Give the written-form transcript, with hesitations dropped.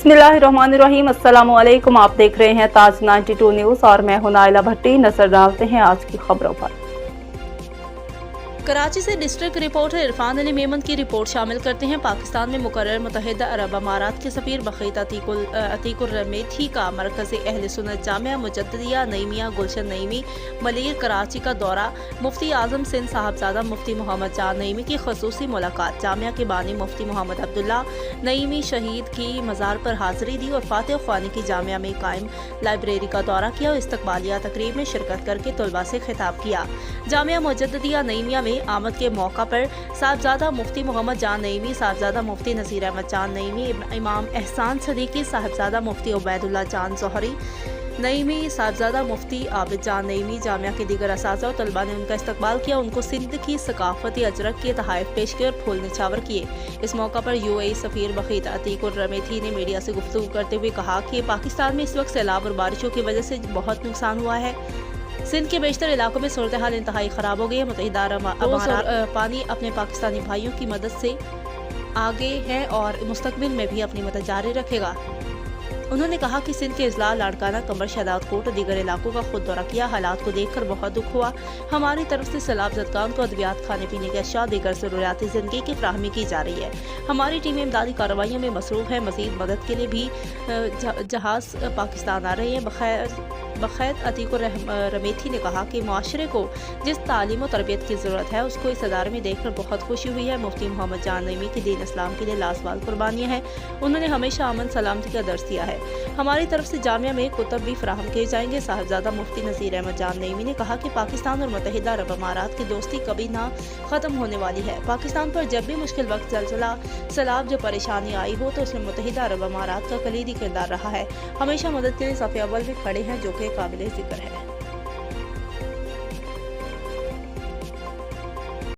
बिस्मिल्लाहिर्रहमानिर्रहीम। अस्सलामुअलैकुम। आप देख रहे हैं ताज 92 न्यूज़ और मैं हूं नाइला भट्टी। नजर डालते हैं आज की खबरों पर। कराची से डिस्ट्रिक्ट रिपोर्टर इरफान अली मेमन की रिपोर्ट शामिल करते हैं। पाकिस्तान में मुकर्रर मुत्तहिदा अरब अमारात के सफीर बखीत अतीकुर रमेथी का मरकज़ अहले सुन्नत जामिया मुजद्दिया नईमिया गुलशन नईमी मलीर कराची का दौरा, मुफ्ती आजम सिंध साहबजादा मुफ्ती मोहम्मद जान नईमी की खसूसी मुलाकात, जामिया के बानी मुफ्ती मोहम्मद अब्दुल्ला नईमी शहीद की मज़ार पर हाजिरी दी और फातिह ख्वानी की जामिया में कायम लाइब्रेरी का दौरा किया और इस्तकबालिया तकरीब में शिरकत करके तलबा से खिताब किया। जामिया मुजद्दिया नईमिया में आमद के मौका पर साहबजादा मुफ्ती मोहम्मद जान नईमी, साहबजादा मुफ्ती नज़ीर अहमद जान नईमी, इमाम एहसान सदीकी, साहबजादा मुफ्ती उबैदुल्लाह जान जोहरी नईमी, साहबजादा मुफ्ती आबिद जान नईमी, जामिया के दीगर असातिज़ा और तलबा ने उनका इस्तकबाल किया। उनको सिंध की सकाफती अजरक के तोहफ़े पेश किए और फूल निछावर किए। इस मौका पर UAE सफ़ीर बखीत अतीकुर रमेथी ने मीडिया से गुफ्तगू करते हुए कहा कि पाकिस्तान में इस वक्त सैलाब और बारिशों की वजह से बहुत नुकसान हुआ है। सिंध के बेशतर इलाकों में सूरत हाल इंतहाई ख़राब हो गई है। मुत्तहिदा अरब अमारात पानी अपने पाकिस्तानी भाइयों की मदद से आगे है और मुस्तकबिल में भी अपनी मदद जारी रखेगा। उन्होंने कहा कि सिंध के इजला लाड़काना कमर शहदाद कोट और दीगर इलाकों का खुद दौरा किया। हालात को देखकर बहुत दुख हुआ। हमारी तरफ से सैलाब जदगान को अद्वियात, खाने पीने के अशिया, दीगर ज़रूरियात ज़िंदगी की फ्राहमी की जा रही है। हमारी टीमें इमदादी कार्रवाइयों में मसरूफ़ है। मज़ीद मदद के लिए भी जहाज़ पाकिस्तान आ रहे हैं। बखैत अतीकुर रमेथी ने कहा कि मुआशरे को जिस तालीम और तरबियत की ज़रूरत है उसको इस अदारे में देखकर बहुत खुशी हुई है। मुफ्ती मोहम्मद जान नईमी की दीन इस्लाम के लिए लाजवाब कुर्बानियाँ हैं। उन्होंने हमेशा अमन सलामती का दर्स दिया है। हमारी तरफ से जामिया में कुतब भी फराहम किए जाएंगे। साहबजादा मुफ्ती नज़ीर अहमद जान नईमी ने कहा कि पाकिस्तान और मुत्तहिदा अरब अमारात की दोस्ती कभी ना ख़त्म होने वाली है। पाकिस्तान पर जब भी मुश्किल वक्त, ज़लज़ला, सैलाब जो परेशानी आई हो तो उसमें मुत्तहिदा अरब अमारात का कलीदी किरदार रहा है। हमेशा मदद के लिए सफ़े अव्वल भी खड़े हैं, जो कि काबिल ज़िक्र है।